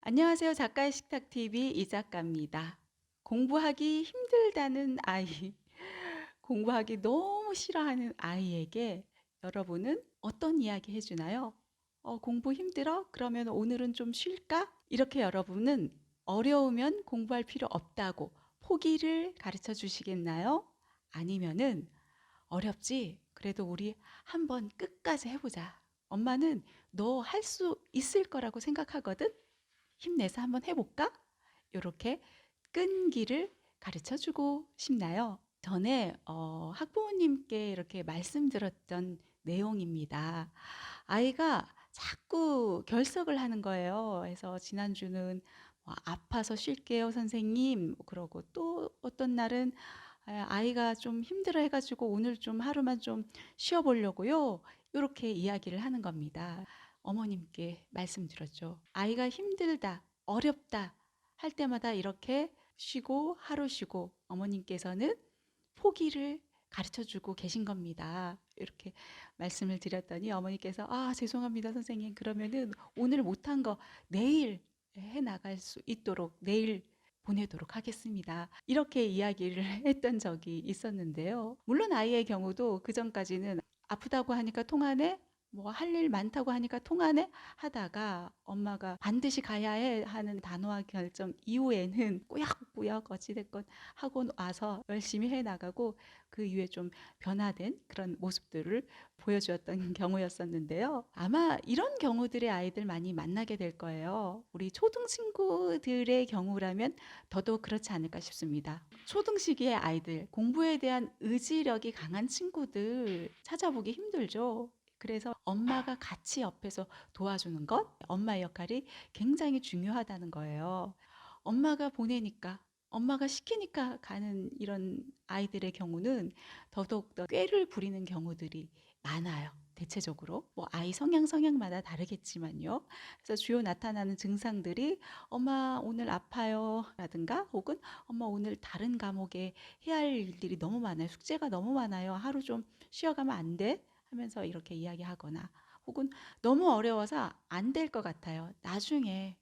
안녕하세요. 작가의 식탁 TV 이 작가입니다. 공부하기 힘들다는 아이, 공부하기 너무 싫어하는 아이에게 여러분은 어떤 이야기 해주나요? 공부 힘들어? 그러면 오늘은 좀 쉴까? 이렇게 여러분은 어려우면 공부할 필요 없다고 포기를 가르쳐 주시겠나요? 아니면은 어렵지? 그래도 우리 한번 끝까지 해보자. 엄마는 너 할 수 있을 거라고 생각하거든? 힘내서 한번 해볼까? 이렇게 끈기를 가르쳐 주고 싶나요? 전에 학부모님께 이렇게 말씀드렸던 내용입니다. 아이가 자꾸 결석을 하는 거예요. 그래서 지난주는 아파서 쉴게요, 선생님. 그러고 또 어떤 날은 아이가 좀 힘들어 해가지고 오늘 좀 하루만 좀 쉬어보려고요. 이렇게 이야기를 하는 겁니다. 어머님께 말씀드렸죠. 아이가 힘들다, 어렵다 할 때마다 이렇게 쉬고 하루 쉬고 어머님께서는 포기를 가르쳐 주고 계신 겁니다. 이렇게 말씀을 드렸더니 어머니께서 죄송합니다, 선생님. 그러면은 오늘 못한 거 내일 해 나갈 수 있도록 내일 보내도록 하겠습니다. 이렇게 이야기를 했던 적이 있었는데요. 물론 아이의 경우도 그 전까지는 아프다고 하니까 통하네? 뭐 할 일 많다고 하니까 통하네? 하다가 엄마가 반드시 가야 해 하는 단호한 결정 이후에는 꾸역꾸역 어찌됐건 하고 와서 열심히 해 나가고 그 이후에 좀 변화된 그런 모습들을 보여주었던 경우였었는데요. 아마 이런 경우들의 아이들 많이 만나게 될 거예요. 우리 초등 친구들의 경우라면 더더욱 그렇지 않을까 싶습니다. 초등 시기의 아이들, 공부에 대한 의지력이 강한 친구들 찾아보기 힘들죠. 그래서 엄마가 같이 옆에서 도와주는 것, 엄마의 역할이 굉장히 중요하다는 거예요. 엄마가 보내니까, 엄마가 시키니까 가는 이런 아이들의 경우는 더더욱 꾀를 부리는 경우들이 많아요. 대체적으로 뭐 아이 성향마다 다르겠지만요. 그래서 주요 나타나는 증상들이 엄마 오늘 아파요 라든가 혹은 엄마 오늘 다른 과목에 해야 할 일들이 너무 많아요. 숙제가 너무 많아요. 하루 좀 쉬어가면 안 돼? 하면서 이렇게 이야기하거나 혹은 너무 어려워서 안 될 것 같아요.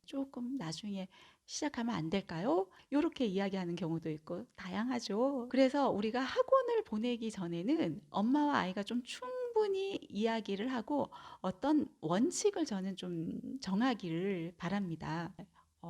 조금 나중에 시작하면 안 될까요? 이렇게 이야기하는 경우도 있고 다양하죠. 그래서 우리가 학원을 보내기 전에는 엄마와 아이가 좀 충분히 이야기를 하고 어떤 원칙을 저는 좀 정하기를 바랍니다.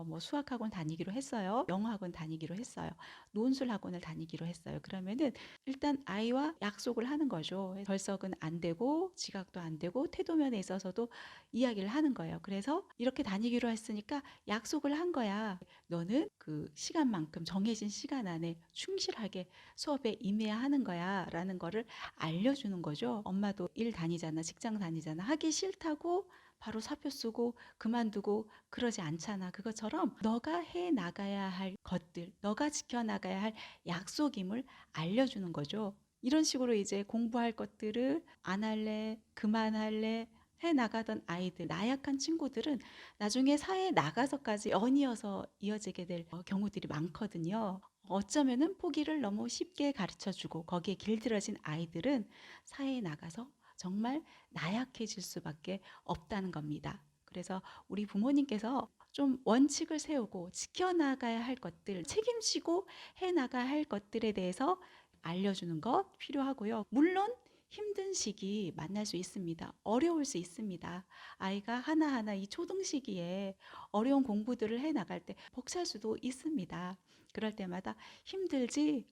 뭐 수학학원 다니기로 했어요. 영어학원 다니기로 했어요. 논술 학원을 다니기로 했어요. 그러면은 일단 아이와 약속을 하는 거죠. 결석은 안 되고 지각도 안 되고 태도면에 있어서도 이야기를 하는 거예요. 그래서 이렇게 다니기로 했으니까 약속을 한 거야. 너는 그 시간만큼 정해진 시간 안에 충실하게 수업에 임해야 하는 거야. 라는 거를 알려주는 거죠. 엄마도 일 다니잖아, 직장 다니잖아. 하기 싫다고 바로 사표 쓰고 그만두고 그러지 않잖아. 그것처럼 너가 해 나가야 할 것들, 너가 지켜 나가야 할 약속임을 알려주는 거죠. 이런 식으로 이제 공부할 것들을 안 할래, 그만할래 해 나가던 아이들, 나약한 친구들은 나중에 사회에 나가서까지 연이어서 이어지게 될 경우들이 많거든요. 어쩌면은 포기를 너무 쉽게 가르쳐 주고 거기에 길들여진 아이들은 사회에 나가서 정말 나약해질 수밖에 없다는 겁니다. 그래서 우리 부모님께서 좀 원칙을 세우고 지켜나가야 할 것들, 책임지고 해나가야 할 것들에 대해서 알려주는 것 필요하고요. 물론 힘든 시기 만날 수 있습니다. 어려울 수 있습니다. 아이가 하나하나 이 초등 시기에 어려운 공부들을 해 나갈 때 벅찰 수도 있습니다. 그럴 때마다 힘들지?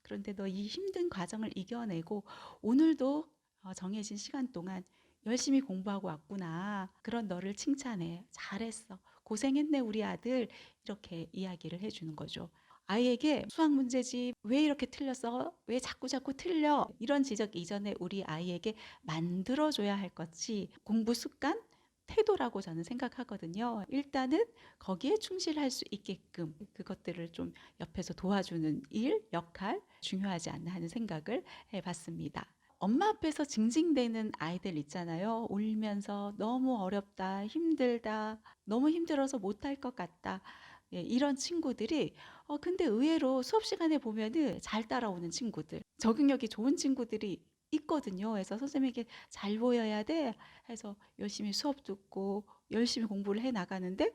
그런데 너 이 힘든 과정을 이겨내고 오늘도 정해진 시간 동안 열심히 공부하고 왔구나. 그런 너를 칭찬해. 잘했어. 고생했네, 우리 아들. 이렇게 이야기를 해주는 거죠. 아이에게 수학 문제지 왜 이렇게 틀렸어? 왜 자꾸 틀려? 이런 지적 이전에 우리 아이에게 만들어줘야 할 것이 공부 습관, 태도라고 저는 생각하거든요. 일단은 거기에 충실할 수 있게끔 그것들을 좀 옆에서 도와주는 일, 역할 중요하지 않나 하는 생각을 해봤습니다. 엄마 앞에서 징징대는 아이들 있잖아요. 울면서 너무 어렵다, 힘들다, 너무 힘들어서 못할 것 같다. 예, 이런 친구들이 근데 의외로 수업 시간에 보면은 잘 따라오는 친구들, 적응력이 좋은 친구들이 있거든요. 그래서 선생님에게 잘 보여야 돼 해서 열심히 수업 듣고 열심히 공부를 해 나가는데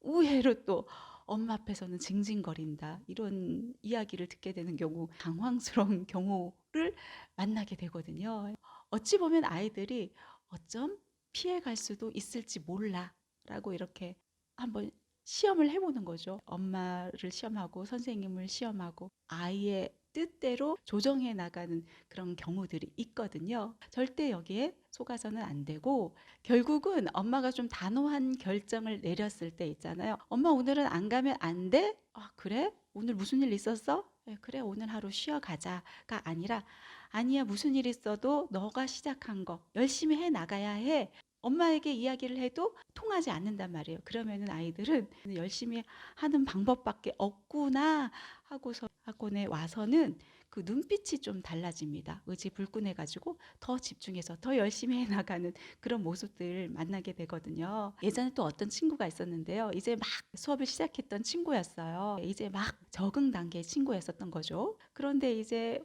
의외로 또 엄마 앞에서는 징징거린다. 이런 이야기를 듣게 되는 경우, 당황스러운 경우를 만나게 되거든요. 어찌 보면 아이들이 어쩜 피해갈 수도 있을지 몰라 라고 이렇게 한번 시험을 해보는 거죠. 엄마를 시험하고 선생님을 시험하고 아이의 뜻대로 조정해 나가는 그런 경우들이 있거든요. 절대 여기에 속아서는 안 되고, 결국은 엄마가 좀 단호한 결정을 내렸을 때 있잖아요. 엄마 오늘은 안 가면 안 돼? 아, 그래? 오늘 무슨 일 있었어? 네, 그래, 오늘 하루 쉬어가자가 아니라, 아니야, 무슨 일 있어도 너가 시작한 거 열심히 해 나가야 해. 엄마에게 이야기를 해도 통하지 않는단 말이에요. 그러면은 아이들은 열심히 하는 방법밖에 없구나 하고서 학원에 와서는 그 눈빛이 좀 달라집니다. 의지불끈해가지고 더 집중해서 더 열심히 해나가는 그런 모습들 만나게 되거든요. 예전에 또 어떤 친구가 있었는데요. 이제 막 수업을 시작했던 친구였어요. 이제 막 적응 단계의 친구였었던 거죠. 그런데 이제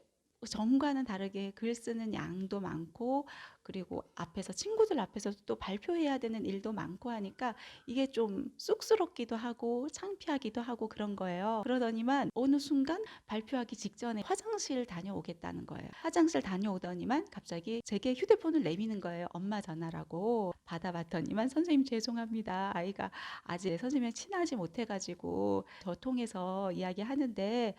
전과는 다르게 글 쓰는 양도 많고, 그리고 앞에서 친구들 앞에서 또 발표해야 되는 일도 많고 하니까 이게 좀 쑥스럽기도 하고 창피하기도 하고 그런 거예요. 그러더니만 어느 순간 발표하기 직전에 화장실 다녀오겠다는 거예요. 화장실 다녀오더니만 갑자기 제게 휴대폰을 내미는 거예요. 엄마 전화라고. 받아봤더니만 선생님 죄송합니다. 아이가 아직 선생님이랑 친하지 못해가지고 저 통해서 이야기하는데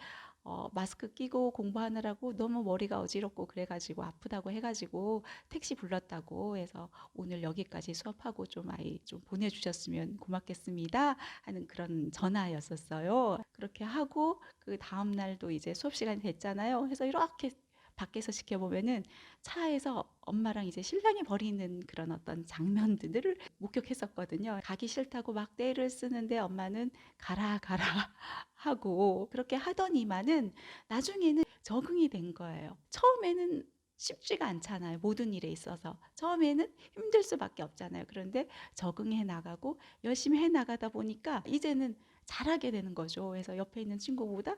마스크 끼고 공부하느라고 너무 머리가 어지럽고 그래가지고 아프다고 해가지고 택시 불렀다고 해서 오늘 여기까지 수업하고 좀 아이 좀 보내주셨으면 고맙겠습니다 하는 그런 전화였었어요. 그렇게 하고 그 다음 날도 이제 수업 시간이 됐잖아요. 그래서 이렇게 밖에서 지켜보면은 차에서 엄마랑 이제 신랑이 벌이는 그런 어떤 장면들을 목격했었거든요. 가기 싫다고 막 떼를 쓰는데 엄마는 가라 가라 하고 그렇게 하더니만은 나중에는 적응이 된 거예요. 처음에는 쉽지가 않잖아요. 모든 일에 있어서. 처음에는 힘들 수밖에 없잖아요. 그런데 적응해 나가고 열심히 해 나가다 보니까 이제는 잘하게 되는 거죠. 그래서 옆에 있는 친구보다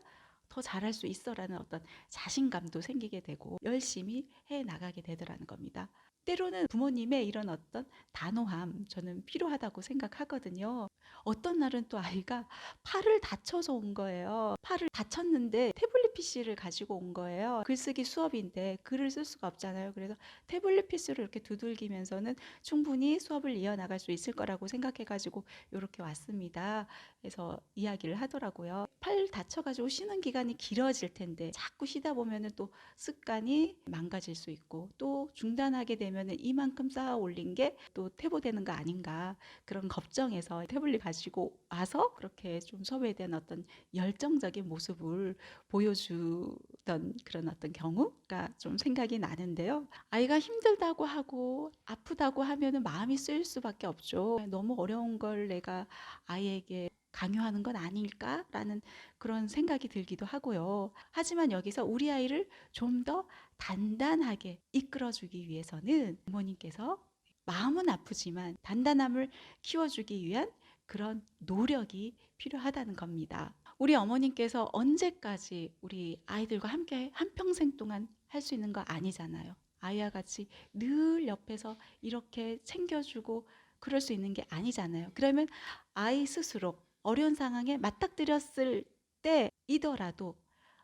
더 잘할 수 있어라는 어떤 자신감도 생기게 되고 열심히 해 나가게 되더라는 겁니다. 때로는 부모님의 이런 어떤 단호함 저는 필요하다고 생각하거든요. 어떤 날은 또 아이가 팔을 다쳐서 온 거예요. 팔을 다쳤는데 태블릿 PC를 가지고 온 거예요. 글쓰기 수업인데 글을 쓸 수가 없잖아요. 그래서 태블릿 PC를 이렇게 두들기면서는 충분히 수업을 이어나갈 수 있을 거라고 생각해가지고 이렇게 왔습니다. 그래서 이야기를 하더라고요. 팔 다쳐가지고 쉬는 기간이 길어질 텐데 자꾸 쉬다 보면은 또 습관이 망가질 수 있고 또 중단하게 되면은 이만큼 쌓아 올린 게 또 퇴보되는 거 아닌가 그런 걱정에서 태블릿 가지고 와서 그렇게 좀 수업에 대한 어떤 열정적인 모습을 보여주던 그런 어떤 경우가 좀 생각이 나는데요. 아이가 힘들다고 하고 아프다고 하면은 마음이 쓰일 수밖에 없죠. 너무 어려운 걸 내가 아이에게 강요하는 건 아닐까라는 그런 생각이 들기도 하고요. 하지만 여기서 우리 아이를 좀 더 단단하게 이끌어주기 위해서는 부모님께서 마음은 아프지만 단단함을 키워주기 위한 그런 노력이 필요하다는 겁니다. 우리 어머님께서 언제까지 우리 아이들과 함께 한평생 동안 할 수 있는 거 아니잖아요. 아이와 같이 늘 옆에서 이렇게 챙겨주고 그럴 수 있는 게 아니잖아요. 그러면 아이 스스로 어려운 상황에 맞닥뜨렸을 때이더라도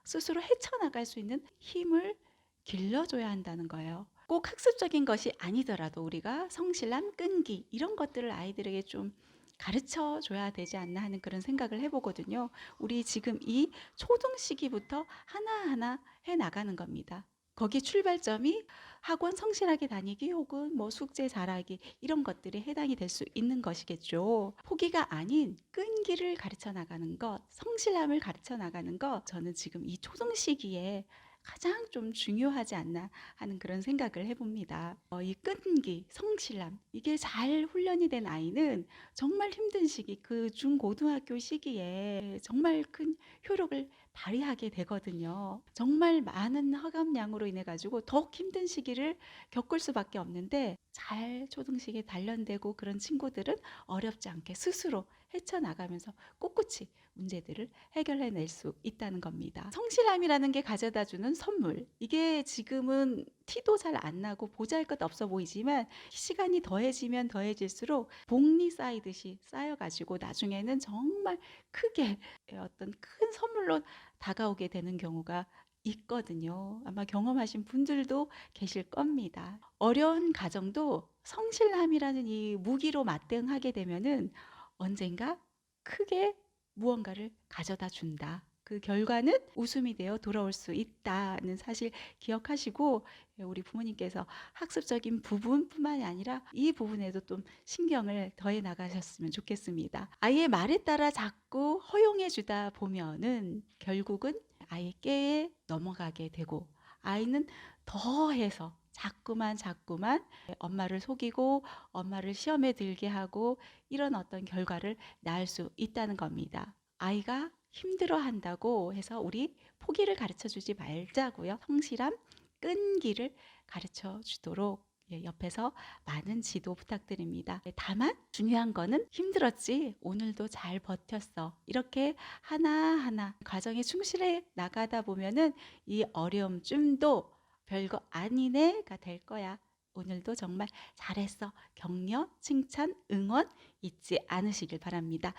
스스로 헤쳐나갈 수 있는 힘을 길러줘야 한다는 거예요. 꼭 학습적인 것이 아니더라도 우리가 성실함, 끈기 이런 것들을 아이들에게 좀 가르쳐 줘야 되지 않나 하는 그런 생각을 해보거든요. 우리 지금 이 초등 시기부터 하나하나 해 나가는 겁니다. 거기 출발점이 학원 성실하게 다니기 혹은 뭐 숙제 잘하기 이런 것들이 해당이 될 수 있는 것이겠죠. 포기가 아닌 끈기를 가르쳐 나가는 것, 성실함을 가르쳐 나가는 것, 저는 지금 이 초등 시기에 가장 좀 중요하지 않나 하는 그런 생각을 해봅니다. 이 끈기, 성실함 이게 잘 훈련이 된 아이는 정말 힘든 시기, 그 중고등학교 시기에 정말 큰 효력을 발휘하게 되거든요. 정말 많은 학업량으로 인해 가지고 더욱 힘든 시기를 겪을 수밖에 없는데 잘 초등식에 단련되고 그런 친구들은 어렵지 않게 스스로 헤쳐나가면서 꿋꿋이 문제들을 해결해낼 수 있다는 겁니다. 성실함이라는 게 가져다주는 선물. 이게 지금은 티도 잘 안 나고 보잘것없어 보이지만 시간이 더해지면 더해질수록 복리 쌓이듯이 쌓여가지고 나중에는 정말 크게 어떤 큰 선물로 다가오게 되는 경우가 있거든요. 아마 경험하신 분들도 계실 겁니다. 어려운 가정도 성실함이라는 이 무기로 맞대응하게 되면은 언젠가 크게 무언가를 가져다 준다. 그 결과는 웃음이 되어 돌아올 수 있다는 사실 기억하시고 우리 부모님께서 학습적인 부분뿐만이 아니라 이 부분에도 좀 신경을 더해 나가셨으면 좋겠습니다. 아이의 말에 따라 자꾸 허용해 주다 보면은 결국은 아이의 깨에 넘어가게 되고 아이는 더해서 자꾸만 엄마를 속이고 엄마를 시험에 들게 하고 이런 어떤 결과를 낳을 수 있다는 겁니다. 아이가 힘들어한다고 해서 우리 포기를 가르쳐 주지 말자고요. 성실함, 끈기를 가르쳐 주도록 옆에서 많은 지도 부탁드립니다. 다만 중요한 거는 힘들었지 오늘도 잘 버텼어. 이렇게 하나하나 과정에 충실해 나가다 보면은 이 어려움쯤도 별거 아니네가 될 거야. 오늘도 정말 잘했어. 격려, 칭찬, 응원 잊지 않으시길 바랍니다.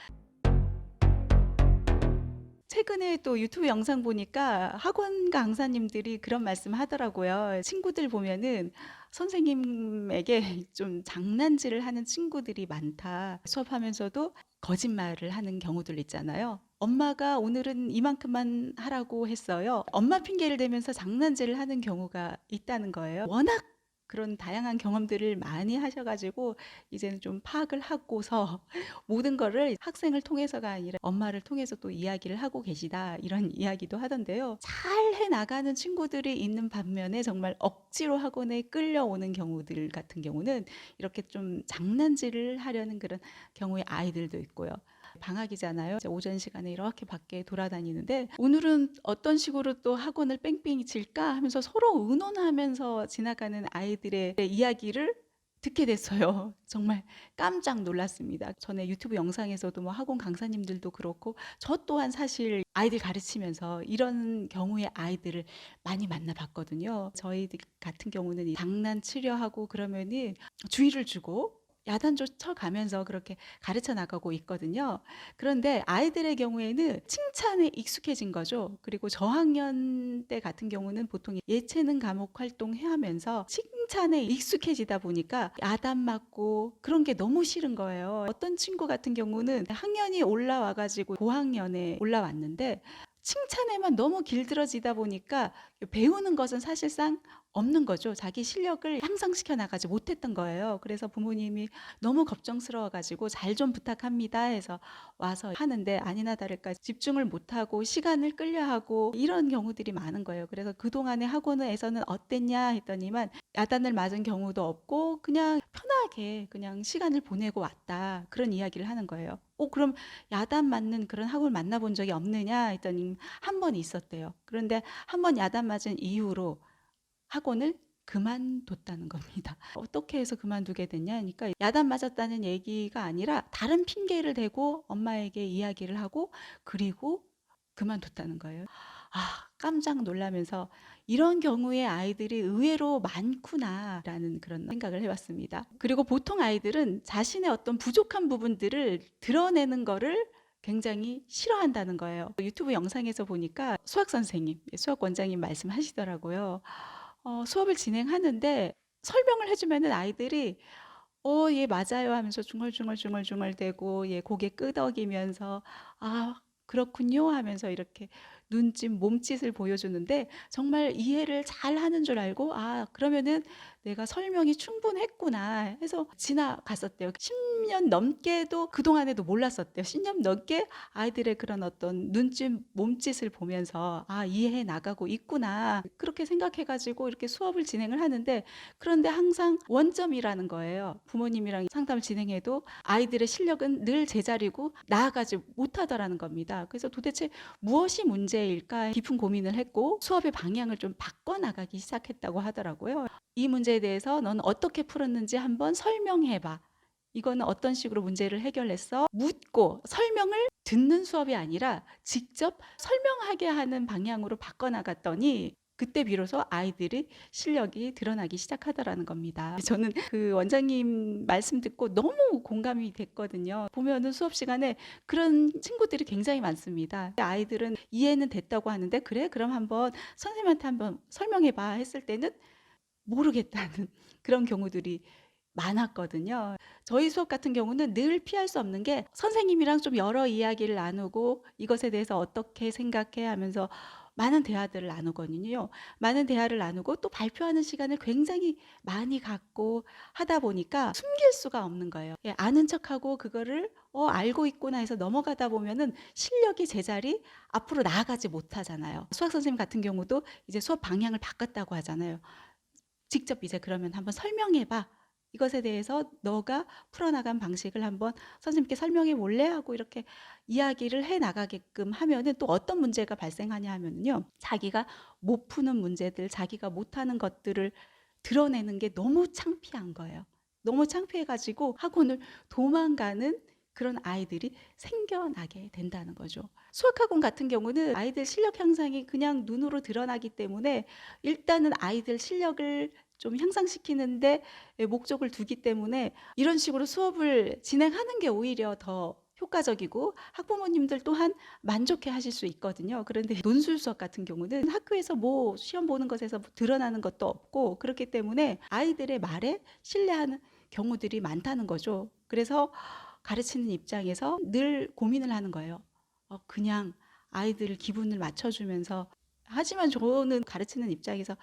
최근에 또 유튜브 영상 보니까 학원 강사님들이 그런 말씀 하더라고요. 친구들 보면은 선생님에게 좀 장난질을 하는 친구들이 많다. 수업하면서도 거짓말을 하는 경우들 있잖아요. 엄마가 오늘은 이만큼만 하라고 했어요. 엄마 핑계를 대면서 장난질을 하는 경우가 있다는 거예요. 워낙 그런 다양한 경험들을 많이 하셔가지고 이제는 좀 파악을 하고서 모든 거를 학생을 통해서가 아니라 엄마를 통해서 또 이야기를 하고 계시다 이런 이야기도 하던데요. 잘 해 나가는 친구들이 있는 반면에 정말 억지로 학원에 끌려오는 경우들 같은 경우는 이렇게 좀 장난질을 하려는 그런 경우의 아이들도 있고요. 방학이잖아요. 오전 시간에 이렇게 밖에 돌아다니는데 오늘은 어떤 식으로 또 학원을 뺑뺑이 칠까 하면서 서로 의논하면서 지나가는 아이들의 이야기를 듣게 됐어요. 정말 깜짝 놀랐습니다. 전에 유튜브 영상에서도 뭐 학원 강사님들도 그렇고 저 또한 사실 아이들 가르치면서 이런 경우의 아이들을 많이 만나봤거든요. 저희들 같은 경우는 장난치려 하고 그러면은 주의를 주고 야단 쫓아가면서 그렇게 가르쳐 나가고 있거든요. 그런데 아이들의 경우에는 칭찬에 익숙해진 거죠. 그리고 저학년 때 같은 경우는 보통 예체능 과목 활동하면서 칭찬에 익숙해지다 보니까 야단 맞고 그런 게 너무 싫은 거예요. 어떤 친구 같은 경우는 학년이 올라와가지고 고학년에 올라왔는데 칭찬에만 너무 길들어지다 보니까 배우는 것은 사실상 없는 거죠. 자기 실력을 향상시켜 나가지 못했던 거예요. 그래서 부모님이 너무 걱정스러워 가지고 잘 좀 부탁합니다 해서 와서 하는데 아니나 다를까 집중을 못하고 시간을 끌려하고 이런 경우들이 많은 거예요. 그래서 그동안의 학원에서는 어땠냐 했더니만 야단을 맞은 경우도 없고 그냥 편하게 그냥 시간을 보내고 왔다. 그런 이야기를 하는 거예요. 그럼 야단 맞는 그런 학원을 만나본 적이 없느냐 했더니 한 번 있었대요. 그런데 한 번 야단 맞은 이후로 학원을 그만뒀다는 겁니다. 어떻게 해서 그만두게 됐냐 하니까 야단 맞았다는 얘기가 아니라 다른 핑계를 대고 엄마에게 이야기를 하고 그리고 그만뒀다는 거예요. 깜짝 놀라면서 이런 경우의 아이들이 의외로 많구나라는 그런 생각을 해봤습니다. 그리고 보통 아이들은 자신의 어떤 부족한 부분들을 드러내는 거를 굉장히 싫어한다는 거예요. 유튜브 영상에서 보니까 수학 선생님, 수학 원장님 말씀하시더라고요. 수업을 진행하는데 설명을 해주면은 아이들이 예, 맞아요 하면서 중얼중얼대고 예, 고개 끄덕이면서 그렇군요 하면서 이렇게 눈짓, 몸짓을 보여주는데 정말 이해를 잘 하는 줄 알고 그러면은 내가 설명이 충분했구나 해서 지나갔었대요. 10년 넘게도 그동안에도 몰랐었대요. 10년 넘게 아이들의 그런 어떤 눈짓, 몸짓을 보면서 이해해 나가고 있구나. 그렇게 생각해가지고 이렇게 수업을 진행을 하는데 그런데 항상 원점이라는 거예요. 부모님이랑 상담을 진행해도 아이들의 실력은 늘 제자리고 나아가지 못하더라는 겁니다. 그래서 도대체 무엇이 문제일까 깊은 고민을 했고 수업의 방향을 좀 바꿔나가기 시작했다고 하더라고요. 이 문제에 대해서 넌 어떻게 풀었는지 한번 설명해봐. 이거는 어떤 식으로 문제를 해결했어? 묻고 설명을 듣는 수업이 아니라 직접 설명하게 하는 방향으로 바꿔나갔더니 그때 비로소 아이들이 실력이 드러나기 시작하더라는 겁니다. 저는 그 원장님 말씀 듣고 너무 공감이 됐거든요. 보면은 수업 시간에 그런 친구들이 굉장히 많습니다. 아이들은 이해는 됐다고 하는데 그래? 그럼 한번 선생님한테 한번 설명해봐 했을 때는 모르겠다는 그런 경우들이 많았거든요. 저희 수업 같은 경우는 늘 피할 수 없는 게 선생님이랑 좀 여러 이야기를 나누고 이것에 대해서 어떻게 생각해 하면서 많은 대화들을 나누거든요. 많은 대화를 나누고 또 발표하는 시간을 굉장히 많이 갖고 하다 보니까 숨길 수가 없는 거예요. 예, 아는 척하고 그거를 알고 있구나 해서 넘어가다 보면은 실력이 제자리 앞으로 나아가지 못하잖아요. 수학 선생님 같은 경우도 이제 수업 방향을 바꿨다고 하잖아요. 직접 이제 그러면 한번 설명해 봐. 이것에 대해서 너가 풀어나간 방식을 한번 선생님께 설명해 볼래? 하고 이렇게 이야기를 해 나가게끔 하면은 또 어떤 문제가 발생하냐 하면요. 자기가 못 푸는 문제들, 자기가 못하는 것들을 드러내는 게 너무 창피한 거예요. 너무 창피해가지고 학원을 도망가는 그런 아이들이 생겨나게 된다는 거죠. 수학학원 같은 경우는 아이들 실력 향상이 그냥 눈으로 드러나기 때문에 일단은 아이들 실력을 좀 향상시키는데 목적을 두기 때문에 이런 식으로 수업을 진행하는 게 오히려 더 효과적이고 학부모님들 또한 만족해 하실 수 있거든요. 그런데 논술 수업 같은 경우는 학교에서 뭐 시험 보는 것에서 드러나는 것도 없고 그렇기 때문에 아이들의 말에 신뢰하는 경우들이 많다는 거죠. 그래서 가르치는 입장에서 늘 고민을 하는 거예요. 그냥 아이들 기분을 맞춰주면서 하지만 저는 가르치는 입장에서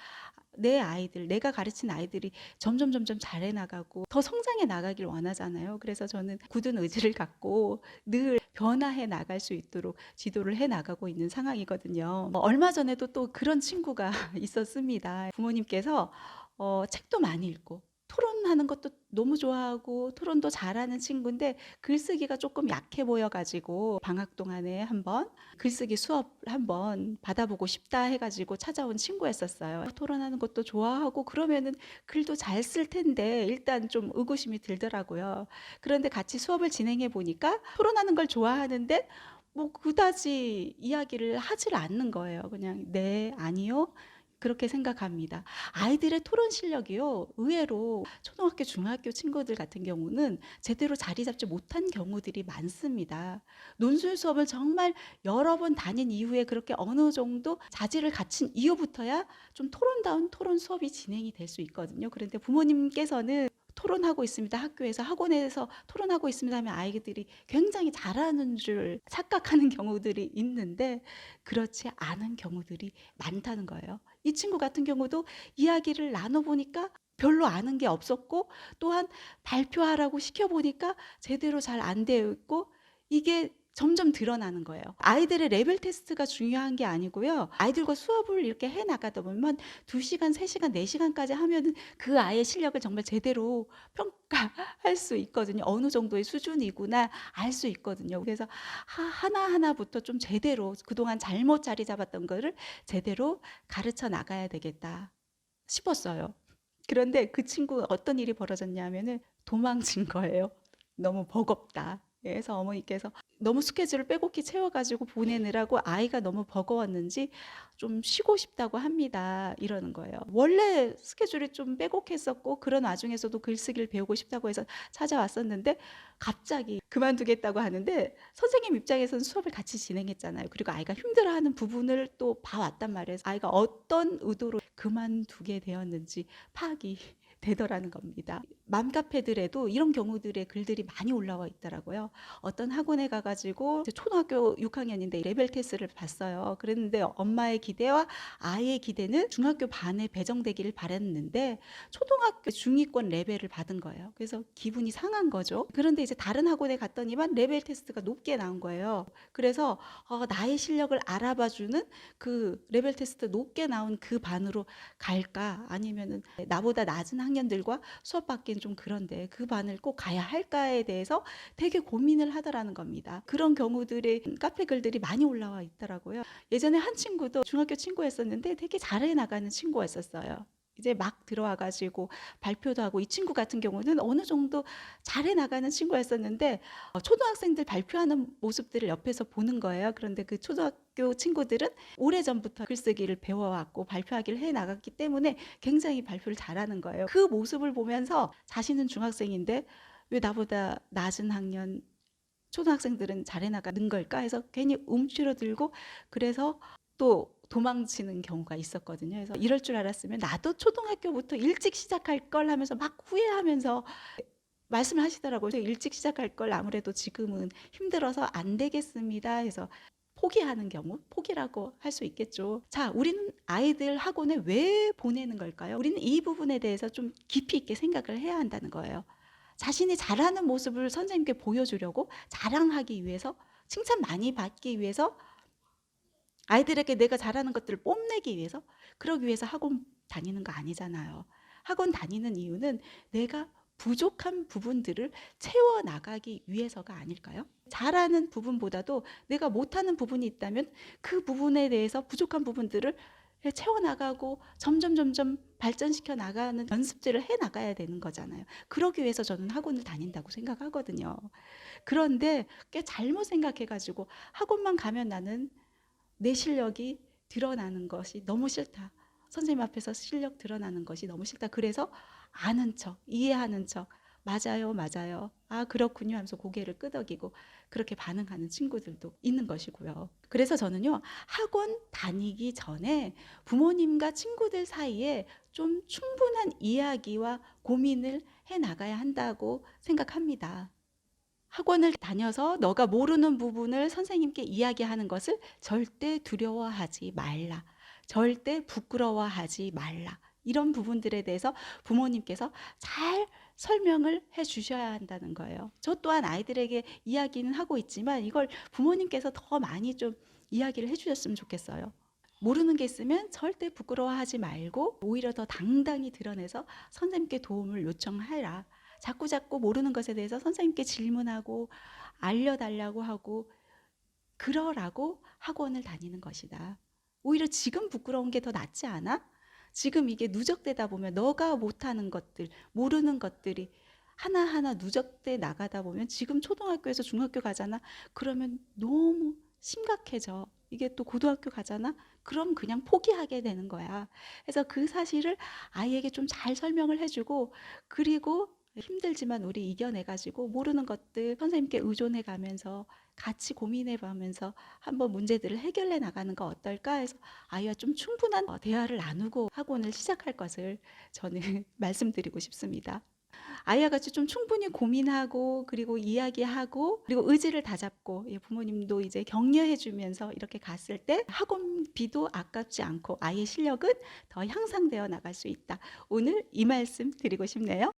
내 아이들, 내가 가르친 아이들이 점점 잘해 나가고 더 성장해 나가길 원하잖아요. 그래서 저는 굳은 의지를 갖고 늘 변화해 나갈 수 있도록 지도를 해 나가고 있는 상황이거든요. 얼마 전에도 또 그런 친구가 있었습니다. 부모님께서 책도 많이 읽고 토론하는 것도 너무 좋아하고 토론도 잘하는 친구인데 글쓰기가 조금 약해 보여가지고 방학 동안에 한번 글쓰기 수업 한번 받아보고 싶다 해가지고 찾아온 친구였었어요. 토론하는 것도 좋아하고 그러면은 글도 잘 쓸 텐데 일단 좀 의구심이 들더라고요. 그런데 같이 수업을 진행해 보니까 토론하는 걸 좋아하는데 뭐 그다지 이야기를 하질 않는 거예요. 그냥 네, 아니요. 그렇게 생각합니다. 아이들의 토론 실력이요. 의외로 초등학교, 중학교 친구들 같은 경우는 제대로 자리 잡지 못한 경우들이 많습니다. 논술 수업을 정말 여러 번 다닌 이후에 그렇게 어느 정도 자질을 갖춘 이후부터야 좀 토론다운 토론 수업이 진행이 될 수 있거든요. 그런데 부모님께서는 토론하고 있습니다. 학교에서 학원에서 토론하고 있습니다 하면 아이들이 굉장히 잘하는 줄 착각하는 경우들이 있는데 그렇지 않은 경우들이 많다는 거예요. 이 친구 같은 경우도 이야기를 나눠보니까 별로 아는 게 없었고 또한 발표하라고 시켜보니까 제대로 잘 안 되어 있고 이게 점점 드러나는 거예요. 아이들의 레벨 테스트가 중요한 게 아니고요. 아이들과 수업을 이렇게 해 나가다 보면 2시간, 3시간, 4시간까지 하면은 그 아이의 실력을 정말 제대로 평가할 수 있거든요. 어느 정도의 수준이구나 알 수 있거든요. 그래서 하나하나부터 좀 제대로 그동안 잘못 자리 잡았던 거를 제대로 가르쳐 나가야 되겠다 싶었어요. 그런데 그 친구 어떤 일이 벌어졌냐면은 도망친 거예요. 너무 버겁다. 그래서 어머니께서 너무 스케줄을 빼곡히 채워가지고 보내느라고 아이가 너무 버거웠는지 좀 쉬고 싶다고 합니다. 이러는 거예요. 원래 스케줄이 좀 빼곡했었고 그런 와중에서도 글쓰기를 배우고 싶다고 해서 찾아왔었는데 갑자기 그만두겠다고 하는데 선생님 입장에서는 수업을 같이 진행했잖아요. 그리고 아이가 힘들어하는 부분을 또 봐왔단 말이에요. 아이가 어떤 의도로 그만두게 되었는지 파악이 되더라는 겁니다. 맘카페들에도 이런 경우들의 글들이 많이 올라와 있더라고요. 어떤 학원에 가가지고 초등학교 6학년인데 레벨 테스트를 봤어요. 그랬는데 엄마의 기대와 아이의 기대는 중학교 반에 배정되기를 바랬는데 초등학교 중위권 레벨을 받은 거예요. 그래서 기분이 상한 거죠. 그런데 이제 다른 학원에 갔더니만 레벨 테스트가 높게 나온 거예요. 그래서 나의 실력을 알아봐주는 그 레벨 테스트 높게 나온 그 반으로 갈까 아니면은 나보다 낮은 학년들과 수업 받기는 좀 그런데 그 반을 꼭 가야 할까에 대해서 되게 고민을 하더라는 겁니다. 그런 경우들의 카페 글들이 많이 올라와 있더라고요. 예전에 한 친구도 중학교 친구였었는데 되게 잘해 나가는 친구였었어요. 이제 막 들어와 가지고 발표도 하고 이 친구 같은 경우는 어느 정도 잘해 나가는 친구였었는데 초등학생들 발표하는 모습들을 옆에서 보는 거예요. 그런데 그 초등학교 친구들은 오래전부터 글쓰기를 배워왔고 발표하기를 해 나갔기 때문에 굉장히 발표를 잘하는 거예요. 그 모습을 보면서 자신은 중학생인데 왜 나보다 낮은 학년 초등학생들은 잘해 나가는 걸까 해서 괜히 움츠러들고 그래서 또 도망치는 경우가 있었거든요. 그래서 이럴 줄 알았으면 나도 초등학교부터 일찍 시작할 걸 하면서 막 후회하면서 말씀을 하시더라고요. 일찍 시작할 걸 아무래도 지금은 힘들어서 안 되겠습니다 해서 포기하는 경우, 포기라고 할 수 있겠죠. 자, 우리는 아이들 학원에 왜 보내는 걸까요? 우리는 이 부분에 대해서 좀 깊이 있게 생각을 해야 한다는 거예요. 자신이 잘하는 모습을 선생님께 보여주려고 자랑하기 위해서 칭찬 많이 받기 위해서 아이들에게 내가 잘하는 것들을 뽐내기 위해서 그러기 위해서 학원 다니는 거 아니잖아요. 학원 다니는 이유는 내가 부족한 부분들을 채워나가기 위해서가 아닐까요? 잘하는 부분보다도 내가 못하는 부분이 있다면 그 부분에 대해서 부족한 부분들을 채워나가고 점점 발전시켜 나가는 연습들을 해 나가야 되는 거잖아요. 그러기 위해서 저는 학원을 다닌다고 생각하거든요. 그런데 꽤 잘못 생각해가지고 학원만 가면 나는 내 실력이 드러나는 것이 너무 싫다. 선생님 앞에서 실력 드러나는 것이 너무 싫다. 그래서 아는 척, 이해하는 척, 맞아요, 맞아요. 아, 그렇군요 하면서 고개를 끄덕이고 그렇게 반응하는 친구들도 있는 것이고요. 그래서 저는요, 학원 다니기 전에 부모님과 친구들 사이에 좀 충분한 이야기와 고민을 해 나가야 한다고 생각합니다. 학원을 다녀서 너가 모르는 부분을 선생님께 이야기하는 것을 절대 두려워하지 말라. 절대 부끄러워하지 말라. 이런 부분들에 대해서 부모님께서 잘 설명을 해 주셔야 한다는 거예요. 저 또한 아이들에게 이야기는 하고 있지만 이걸 부모님께서 더 많이 좀 이야기를 해 주셨으면 좋겠어요. 모르는 게 있으면 절대 부끄러워하지 말고 오히려 더 당당히 드러내서 선생님께 도움을 요청하라. 자꾸 모르는 것에 대해서 선생님께 질문하고 알려달라고 하고 그러라고 학원을 다니는 것이다. 오히려 지금 부끄러운 게 더 낫지 않아? 지금 이게 누적되다 보면 너가 못하는 것들, 모르는 것들이 하나하나 누적돼 나가다 보면 지금 초등학교에서 중학교 가잖아? 그러면 너무 심각해져. 이게 또 고등학교 가잖아? 그럼 그냥 포기하게 되는 거야. 그래서 그 사실을 아이에게 좀 잘 설명을 해주고 그리고 힘들지만 우리 이겨내가지고 모르는 것들 선생님께 의존해 가면서 같이 고민해 보면서 한번 문제들을 해결해 나가는 거 어떨까 해서 아이와 좀 충분한 대화를 나누고 학원을 시작할 것을 저는 말씀드리고 싶습니다. 아이와 같이 좀 충분히 고민하고 그리고 이야기하고 그리고 의지를 다잡고 부모님도 이제 격려해 주면서 이렇게 갔을 때 학원비도 아깝지 않고 아이의 실력은 더 향상되어 나갈 수 있다. 오늘 이 말씀 드리고 싶네요.